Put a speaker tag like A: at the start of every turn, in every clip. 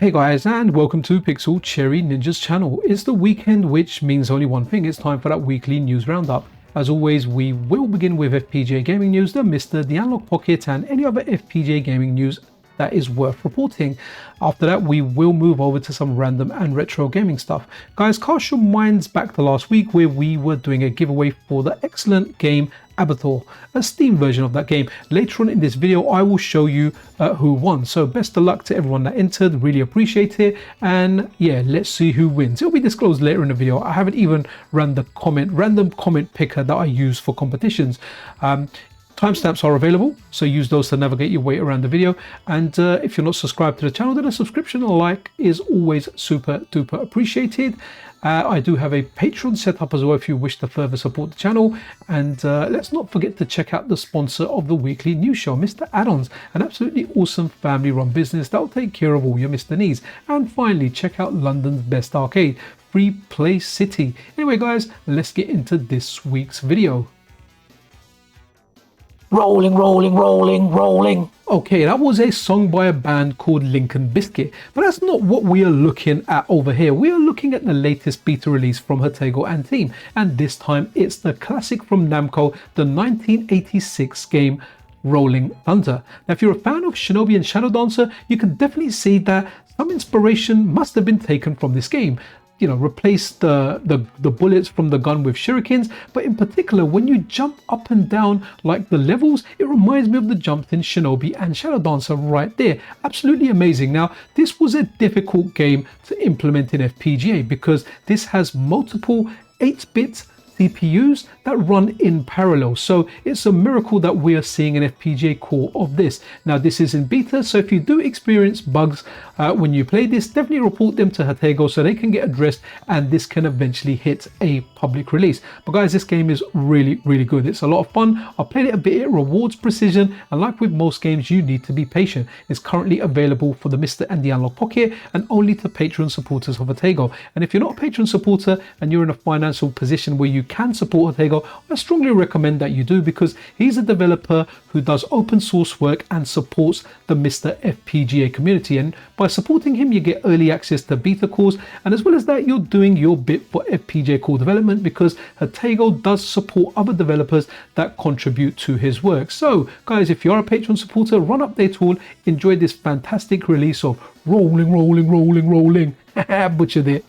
A: Hey guys, and welcome to Pixel Cherry Ninja's channel. It's the weekend, which means only one thing. It's time for that weekly news roundup. As always, we will begin with FPGA gaming news, the MiSTer, the Analogue Pocket, and any other FPGA gaming news that is worth reporting. After that, we will move over to some random and retro gaming stuff. Guys, cast your minds back to last week where we were doing a giveaway for the excellent game Abathor, a Steam version of that game. Later on in this video, I will show you who won. So best of luck to everyone that entered, really appreciate it. And yeah, let's see who wins. It'll be disclosed later in the video. I haven't even run the random comment picker that I use for competitions. Timestamps are available, so use those to navigate your way around the video. And if you're not subscribed to the channel, then a subscription and a like is always super duper appreciated. I do have a Patreon set up as well if you wish to further support the channel. And let's not forget to check out the sponsor of the weekly news show, Mr. Add-ons, an absolutely awesome family-run business that will take care of all your Mr. needs. And finally, check out London's best arcade, Free Play City. Anyway, guys, let's get into this week's video.
B: Rolling, rolling, rolling, rolling.
A: Okay, that was a song by a band called Lincoln Biscuit, but that's not what we are looking at over here. We are looking at the latest beta release from Harringay and team, and this time it's the classic from Namco, the 1986 game Rolling Thunder. Now, if you're a fan of Shinobi and Shadow Dancer, you can definitely see that some inspiration must have been taken from this game. You know, replace the bullets from the gun with shurikens, but in particular when you jump up and down like the levels, it reminds me of the jumps in Shinobi and Shadow Dancer right there. Absolutely amazing. Now, this was a difficult game to implement in FPGA because this has multiple 8-bit CPUs that run in parallel, so it's a miracle that we are seeing an FPGA core of this. Now, this is in beta, so if you do experience bugs when you play this, definitely report them to Harringay so they can get addressed and this can eventually hit a public release. But guys, this game is really good. It's a lot of fun. I played it a bit. It rewards precision, and like with most games, you need to be patient. It's currently available for the MiSTer and the Analogue Pocket and only to Patreon supporters of Harringay. And if you're not a Patreon supporter and you're in a financial position where you can support Harringay, I strongly recommend that you do, because he's a developer who does open source work and supports the MiSTer FPGA community. And by supporting him, you get early access to beta cores, and as well as that, you're doing your bit for FPGA core development, because Harringay does support other developers that contribute to his work. So guys, if you are a Patreon supporter, run up their tool, enjoy this fantastic release of Rolling, Rolling, Rolling, Rolling. Butchered it.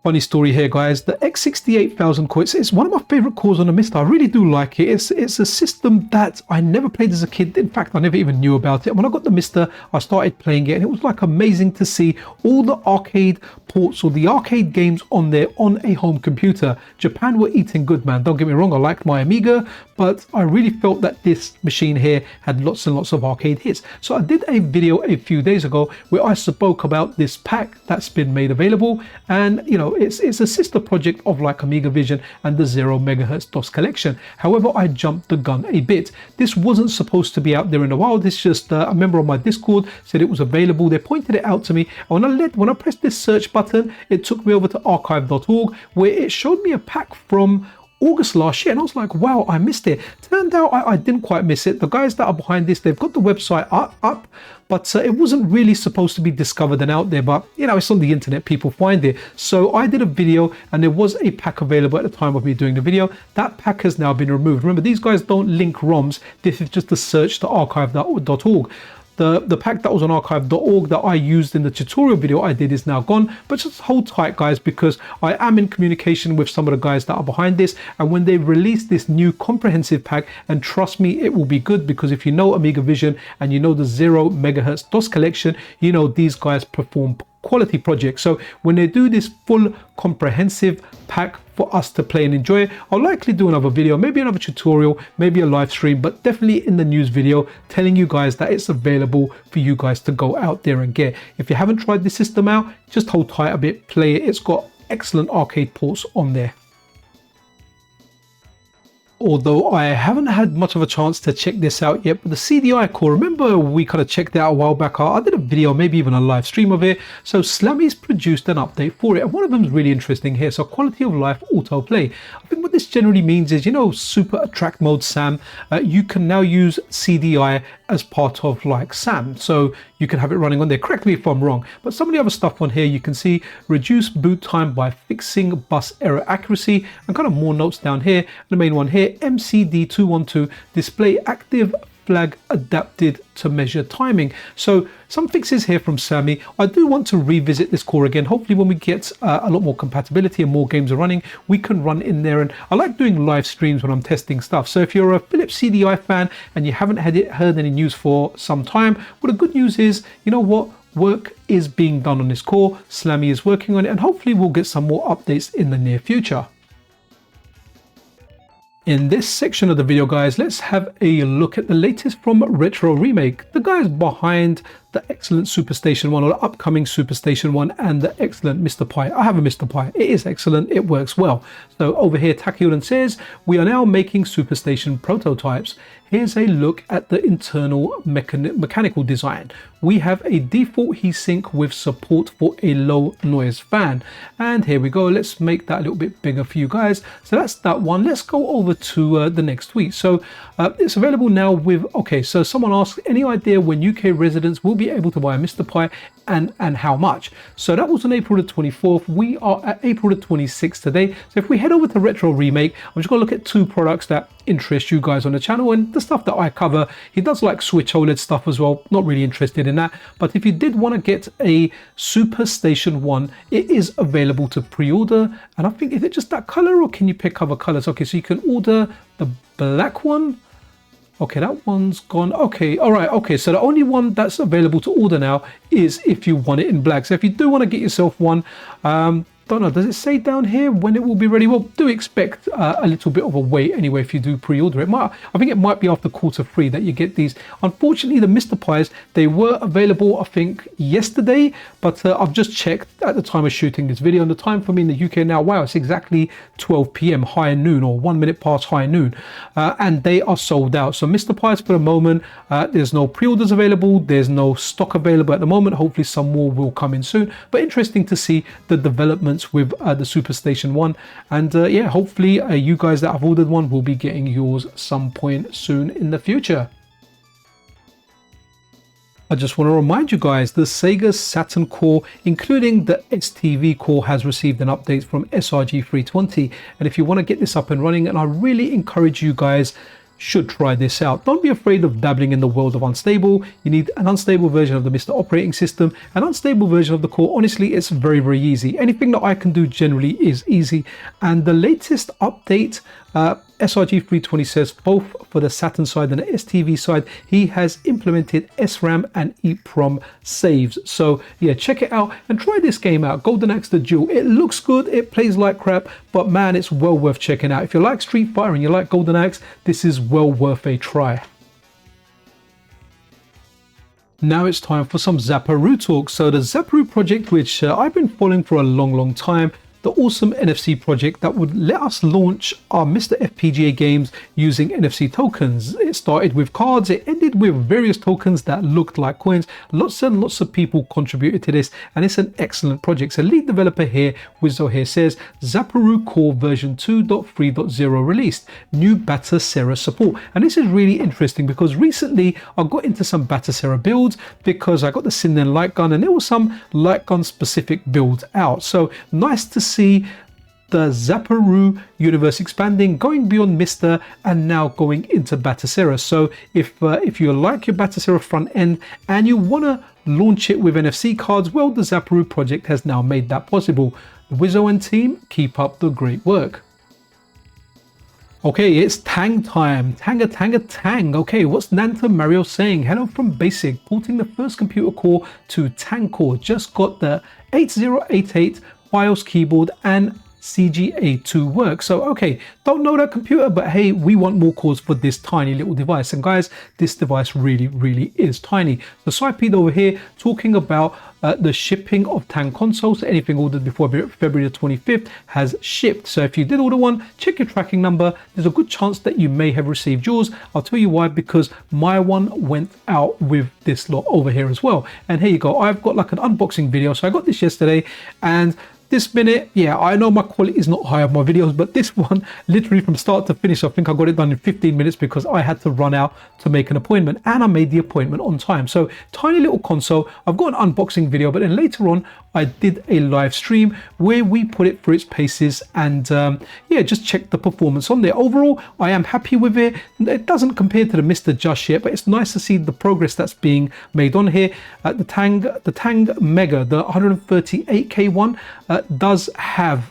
A: Funny story here, guys. The X68000 core, it's one of my favorite cores on the MiSTer. I really do like it. It's a system that I never played as a kid. In fact, I never even knew about it. When I got the MiSTer, I started playing it, and it was like amazing to see all the arcade ports or the arcade games on there on a home computer. Japan were eating good, man. Don't get me wrong, I liked my Amiga, but I really felt that this machine here had lots and lots of arcade hits. So I did a video a few days ago where I spoke about this pack that's been made available, and you know, it's a sister project of like Amiga Vision and the 0 MHz DOS collection. However, I jumped the gun a bit. This wasn't supposed to be out there in the wild. It's just a member of my Discord said it was available. They pointed it out to me, and when I pressed this search button, it took me over to archive.org where it showed me a pack from August last year, and I was like, wow, I missed it. Turned out I didn't quite miss it. The guys that are behind this, they've got the website up, but it wasn't really supposed to be discovered and out there, but you know, it's on the internet, people find it. So I did a video, and there was a pack available at the time of me doing the video. That pack has now been removed. Remember, these guys don't link ROMs. This is just a search to archive.org. The pack that was on archive.org that I used in the tutorial video I did is now gone, but just hold tight, guys, because I am in communication with some of the guys that are behind this, and when they release this new comprehensive pack, and trust me, it will be good, because if you know Amiga Vision and you know the 0 MHz DOS collection, you know these guys perform quality projects. So when they do this full comprehensive pack for us to play and enjoy, I'll likely do another video, maybe another tutorial, maybe a live stream, but definitely in the news video telling you guys that it's available for you guys to go out there and get. If you haven't tried this system out, just hold tight a bit, play it. It's got excellent arcade ports on there. Although I haven't had much of a chance to check this out yet, but the CDI core, remember we kind of checked it out a while back. I did a video, maybe even a live stream of it. So Slammy's produced an update for it, and one of them is really interesting here. So quality of life autoplay. I think what this generally means is, you know, super attract mode SAM, you can now use CDI as part of like SAM, so you can have it running on there. Correct me if I'm wrong, but some of the other stuff on here, you can see reduce boot time by fixing bus error accuracy, and kind of more notes down here. The main one here, MCD212 display active flag adapted to measure timing. So some fixes here from Sammy. I do want to revisit this core again. Hopefully when we get a lot more compatibility and more games are running, we can run in there. And I like doing live streams when I'm testing stuff. So if you're a Phillips CD-i fan and you haven't heard any news for some time, well, the good news is, you know what? Work is being done on this core. Slammy is working on it, and hopefully we'll get some more updates in the near future. In this section of the video, guys, let's have a look at the latest from Retro Remake. The guys behind the excellent SuperStationOne, or the upcoming SuperStationOne, and the excellent MiSTer Pi. I have a MiSTer Pi. It is excellent. It works well. So over here, Takayudan says, we are now making SuperStation prototypes. Here's a look at the internal mechanical design. We have a default heatsink with support for a low noise fan. And here we go. Let's make that a little bit bigger for you guys. So that's that one. Let's go over to the next tweet. So it's available now with, okay, so someone asked, any idea when UK residents will be able to buy a MiSTer Pi and how much? So that was on April the 24th. We are at April the 26th today. So if we head over to Retro Remake, I'm just going to look at two products that interest you guys on the channel and the stuff that I cover. He does like Switch OLED stuff as well. Not really interested in that. But if you did want to get a SuperStationOne, it is available to pre-order. And I think, is it just that color or can you pick other colors? Okay, so you can order the black one. Okay, that one's gone. Okay, all right. Okay, so the only one that's available to order now is if you want it in black. So if you do want to get yourself one, don't know, does it say down here when it will be ready? Well, do expect a little bit of a wait anyway if you do pre-order it. I think it might be after Q3 that you get these. Unfortunately, the MiSTer Pis, they were available, I think, yesterday, but I've just checked at the time of shooting this video, and the time for me in the UK now, wow, it's exactly 12 p.m. high noon, or 1 minute past high noon, and they are sold out. So MiSTer Pis for the moment, there's no pre-orders available, there's no stock available at the moment. Hopefully some more will come in soon, but interesting to see the development with the SuperStationOne, and yeah, hopefully you guys that have ordered one will be getting yours some point soon in the future. I just want to remind you guys, the SEGA Saturn core, including the STV core, has received an update from SRG 320, and if you want to get this up and running, and I really encourage you guys should try this out. Don't be afraid of dabbling in the world of unstable. You need an unstable version of the MiSTer operating system, an unstable version of the core. Honestly, it's very, very easy. Anything that I can do generally is easy. And the latest update, SRG 320 says, both for the Saturn side and the STV side, he has implemented SRAM and EEPROM saves. So yeah, check it out and try this game out, Golden Axe the Duel. It looks good, it plays like crap, but man, it's well worth checking out. If you like Street Fighter and you like Golden Axe, this is well worth a try. Now it's time for some Zaparoo talk. So the Zaparoo project, which I've been following for a long time, the awesome NFC project that would let us launch our MiSTer FPGA games using NFC tokens. It started with cards, it ended with various tokens that looked like coins. Lots and lots of people contributed to this, and it's an excellent project. So lead developer here, Wizzo here, says Zaparoo Core version 2.3.0 released, new Batacera support. And this is really interesting because recently I got into some Batacera builds because I got the Sinnen light gun and there was some light gun specific builds out. So nice to see the Zaparoo universe expanding, going beyond MiSTer and now going into Batacera. So if you like your Batacera front end and you want to launch it with NFC cards, well, the Zaparoo project has now made that possible. The Wizzo and team, keep up the great work. Okay, it's Tang time. Tang. Okay, what's Nanta Mario saying? Hello from Basic, porting the first computer core to Tang core. Just got the 8088 BIOS keyboard and CGA2 works. So, okay, don't know that computer, but hey, we want more cores for this tiny little device. And guys, this device really is tiny. So Saipid over here talking about the shipping of Tang consoles. Anything ordered before February the 25th has shipped. So if you did order one, check your tracking number. There's a good chance that you may have received yours. I'll tell you why, because my one went out with this lot over here as well. And here you go. I've got like an unboxing video. So I got this yesterday, and this minute, yeah, I know my quality is not high of my videos, but this one, literally from start to finish, I think I got it done in 15 minutes because I had to run out to make an appointment, and I made the appointment on time. So tiny little console. I've got an unboxing video, but then later on, I did a live stream where we put it through its paces and yeah, just check the performance on there. Overall, I am happy with it. It doesn't compare to the MiSTer just yet, but it's nice to see the progress that's being made on here. The Tang Mega, the 138K one, does have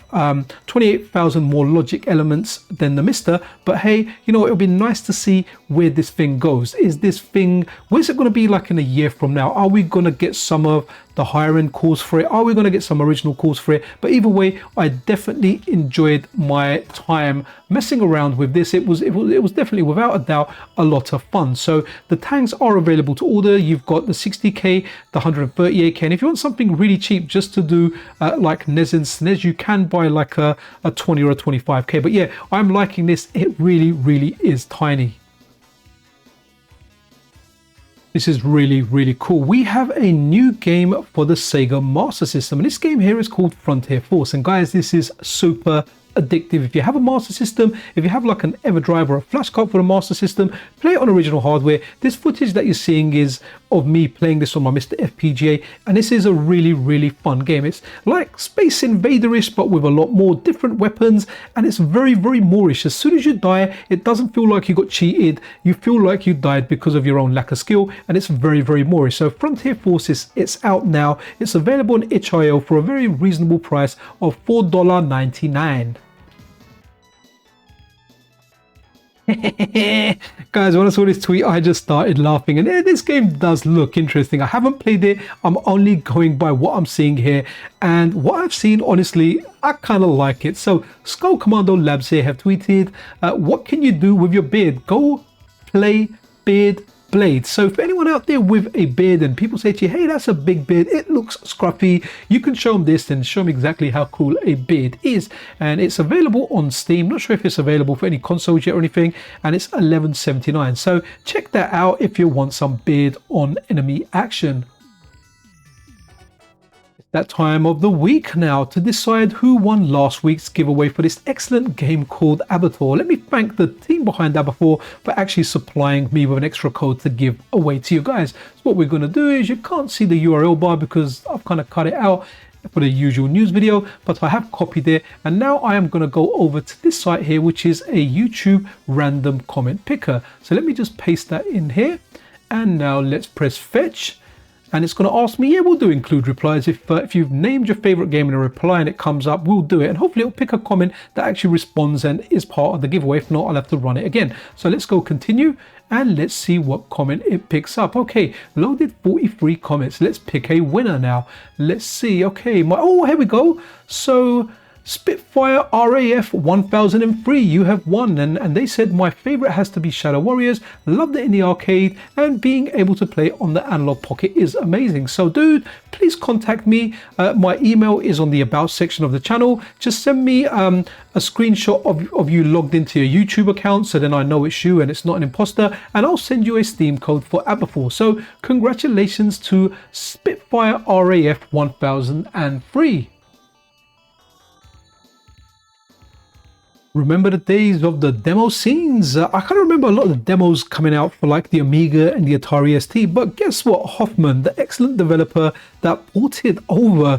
A: 28,000 more logic elements than the MiSTer, but hey, you know, it'll be nice to see where this thing goes. Is this thing, where's it going to be like in a year from now? Are we going to get some of the higher end cores for it? Are we going to get some original cores for it? But either way, I definitely enjoyed my time messing around with this. It was definitely, without a doubt, a lot of fun. So the Tangs are available to order. You've got the 60K, the 138K, and if you want something really cheap just to do like NES and SNES, you can buy like a 20 or a 25K. But yeah, I'm liking this. It really is tiny. This is really cool. We have a new game for the SEGA Master System, and this game here is called Frontier Force. And guys, this is super addictive. If you have a Master System, if you have like an EverDrive or a flash card for the Master System, play it on original hardware. This footage that you're seeing is of me playing this on my MiSTer FPGA, and this is a really fun game. It's like Space Invader-ish, but with a lot more different weapons, and it's very Moorish. As soon as you die, it doesn't feel like you got cheated. You feel like you died because of your own lack of skill, and it's very Moorish. So Frontier Forces, it's out now. It's available on itch.io for a very reasonable price of $4.99. Guys, when I saw this tweet, I just started laughing, and this game does look interesting. I haven't played it. I'm only going by what I'm seeing here, and what I've seen, honestly, I kind of like it. So Skull Commando Labs here have tweeted, what can you do with your beard? Go play Beard Blade. So for anyone out there with a beard and people say to you, hey, that's a big beard, it looks scruffy, you can show them this and show them exactly how cool a beard is. And it's available on Steam. Not sure if it's available for any consoles yet or anything, and it's $11.79. So check that out if you want some beard on enemy action. That time of the week now to decide who won last week's giveaway for this excellent game called Abathor. Let me thank the team behind Abathor for actually supplying me with an extra code to give away to you guys. So what we're going to do is, you can't see the URL bar because I've kind of cut it out for the usual news video, but I have copied it, and now I am going to go over to this site here, which is a YouTube random comment picker. So let me just paste that in here, and now let's press fetch. And it's going to ask me, yeah, we'll do include replies. If you've named your favorite game in a reply and it comes up, we'll do it. And hopefully it'll pick a comment that actually responds and is part of the giveaway. If not, I'll have to run it again. So let's go continue and let's see what comment it picks up. Okay, loaded 43 comments. Let's pick a winner now. Let's see. Okay, oh, here we go. So Spitfire RAF 1003, you have won, and they said my favorite has to be Shadow Warriors. Loved it in the arcade, and being able to play on the Analogue Pocket is amazing. So dude, please contact me. My email is on the about section of the channel. Just send me a screenshot of you logged into your YouTube account, so then I know it's you and it's not an imposter, and I'll send you a Steam code for Abathor. So congratulations to Spitfire RAF 1003. Remember the days of the demo scenes? I kind of remember a lot of the demos coming out for like the Amiga and the Atari ST, but guess what? Hoffman, the excellent developer that ported over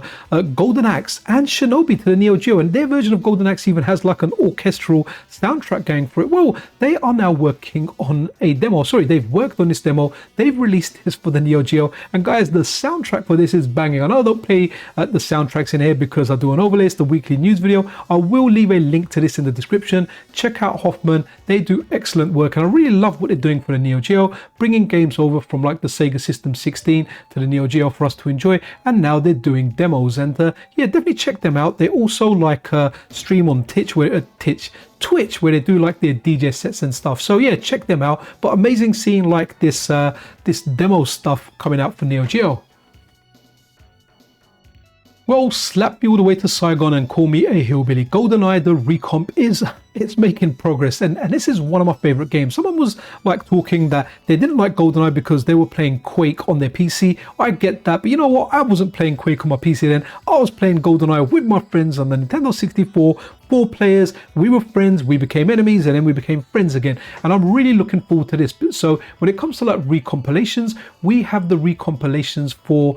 A: Golden Axe and Shinobi to the NEO-GEO, and their version of Golden Axe even has like an orchestral soundtrack going for it. Well, they are now working on a demo. Sorry, they've worked on this demo. They've released this for the NEO-GEO, and guys, the soundtrack for this is banging. I know I don't play the soundtracks in here because I do an overlay, it's the weekly news video. I will leave a link to this in the description description. Check out Hoffman. They do excellent work, and I really love what they're doing for the NEO-GEO, bringing games over from like the Sega System 16 to the NEO-GEO for us to enjoy, and now they're doing demos. And yeah, definitely check them out. They also like stream on Twitch where they do like their DJ sets and stuff. So yeah, check them out. But amazing seeing like this demo stuff coming out for NEO-GEO. Well, slap me all the way to Saigon and call me a hillbilly. GoldenEye, the recomp, it's making progress, and this is one of my favorite games. Someone was like talking that they didn't like GoldenEye because they were playing Quake on their PC. I get that, but you know what? I wasn't playing Quake on my PC then. I was playing GoldenEye with my friends on the Nintendo 64. 4 players, we were friends, we became enemies, and then we became friends again. And I'm really looking forward to this. So when it comes to like recompilations, we have the recompilations for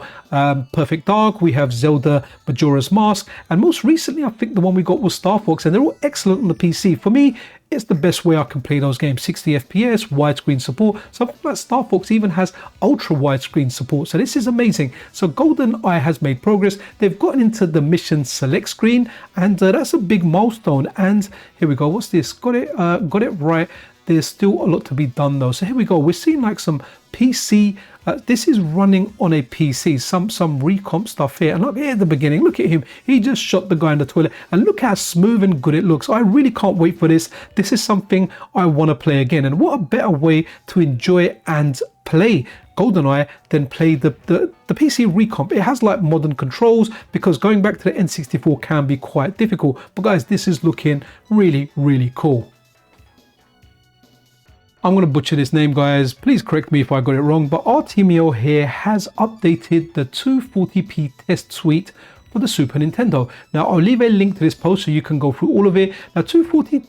A: Perfect Dark, we have Zelda Majora's Mask, and most recently I think the one we got was Star Fox, and they're all excellent on the PC. For me, it's the best way I can play those games. 60 FPS, widescreen support. Something like Star Fox even has ultra widescreen support. So this is amazing. So GoldenEye has made progress. They've gotten into the mission select screen, and that's a big milestone. And here we go. What's this? Got it right. There's still a lot to be done though. So here we go. We're seeing like some PC. This is running on a PC, some recomp stuff here. And look here at the beginning, look at him. He just shot the guy in the toilet, and look how smooth and good it looks. I really can't wait for this. This is something I want to play again. And what a better way to enjoy and play GoldenEye than play the PC recomp. It has like modern controls, because going back to the N64 can be quite difficult. But guys, this is looking really, really cool. I'm going to butcher this name, guys. Please correct me if I got it wrong, but Artemio here has updated the 240p test suite for the Super Nintendo. Now, I'll leave a link to this post so you can go through all of it. Now, 240p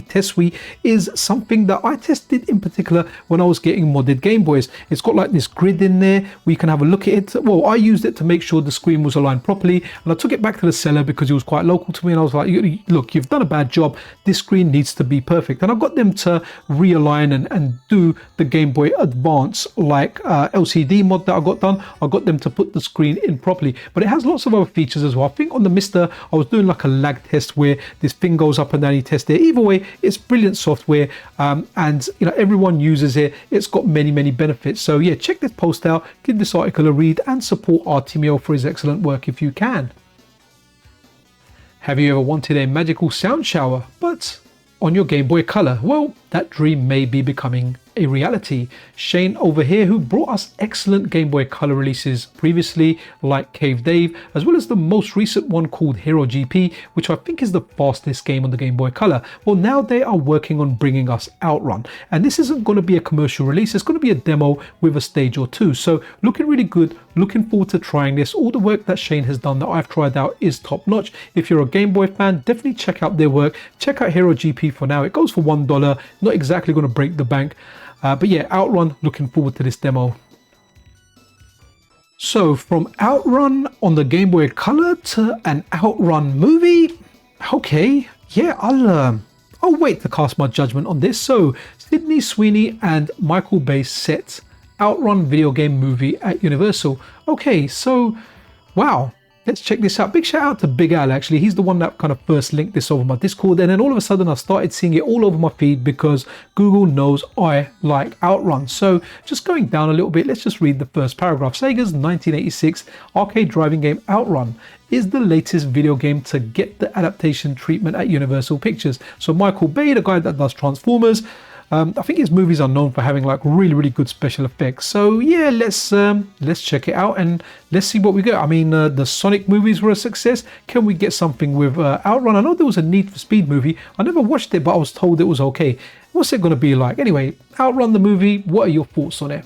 A: test suite is something that I tested in particular when I was getting modded Game Boys. It's got like this grid in there. We can have a look at it. Well, I used it to make sure the screen was aligned properly, and I took it back to the seller because he was quite local to me, and I was like, look, you've done a bad job. This screen needs to be perfect. And I got them to realign and do the Game Boy Advance like LCD mod that I got done. I got them to put the screen in properly, but it has lots of other features as well. I think on the MiSTer, I was doing like a lag test where this thing goes up and down, you test it. Either way, it's brilliant software, and you know, everyone uses it. It's got many benefits. So yeah, check this post out, give this article a read, and support Artemio for his excellent work if you can. Have you ever wanted a magical sound shower but on your Game Boy Color? Well, that dream may be becoming a reality. Shane over here, who brought us excellent Game Boy Color releases previously, like Cave Dave, as well as the most recent one called Hero GP, which I think is the fastest game on the Game Boy Color. Well, now they are working on bringing us Outrun, and this isn't going to be a commercial release. It's going to be a demo with a stage or two. So looking really good, looking forward to trying this. All the work that Shane has done that I've tried out is top notch. If you're a Game Boy fan, definitely check out their work. Check out Hero GP for now. It goes for $1, not exactly going to break the bank. But yeah, Outrun, looking forward to this demo. So from Outrun on the Game Boy Color to an Outrun movie, okay, yeah, I'll wait to cast my judgment on this. So Sydney Sweeney and Michael Bay set Outrun video game movie at Universal. Okay, so wow. Let's check this out. Big shout out to Big Al, actually. He's the one that kind of first linked this over my Discord, and then all of a sudden I started seeing it all over my feed because Google knows I like Outrun. So just going down a little bit, let's just read the first paragraph. Sega's 1986 arcade driving game Outrun is the latest video game to get the adaptation treatment at Universal Pictures. So Michael Bay, the guy that does Transformers, I think his movies are known for having like really good special effects. So yeah, let's check it out and let's see what we get. I mean, the Sonic movies were a success. Can we get something with Outrun? I know there was a Need for Speed movie. I never watched it, but I was told it was okay. What's it going to be like? Anyway, Outrun the movie, what are your thoughts on it?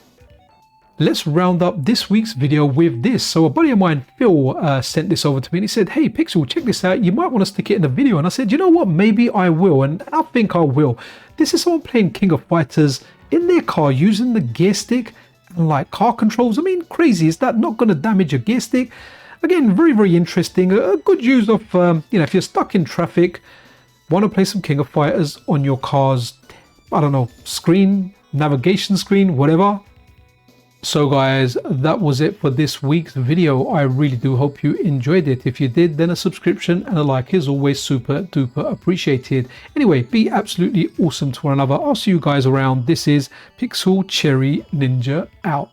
A: Let's round up this week's video with this. So a buddy of mine, Phil, sent this over to me and he said, hey Pixel, check this out. You might want to stick it in the video. And I said, you know what, maybe I will. And I think I will. This is someone playing King of Fighters in their car using the gear stick and like car controls. I mean, crazy. Is that not going to damage your gear stick? Again, very interesting. A good use of, you know, if you're stuck in traffic, want to play some King of Fighters on your car's, I don't know, screen, navigation screen, whatever. So guys, that was it for this week's video. I really do hope you enjoyed it. If you did, then a subscription and a like is always super duper appreciated. Anyway, be absolutely awesome to one another. I'll see you guys around. This is Pixel Cherry Ninja out.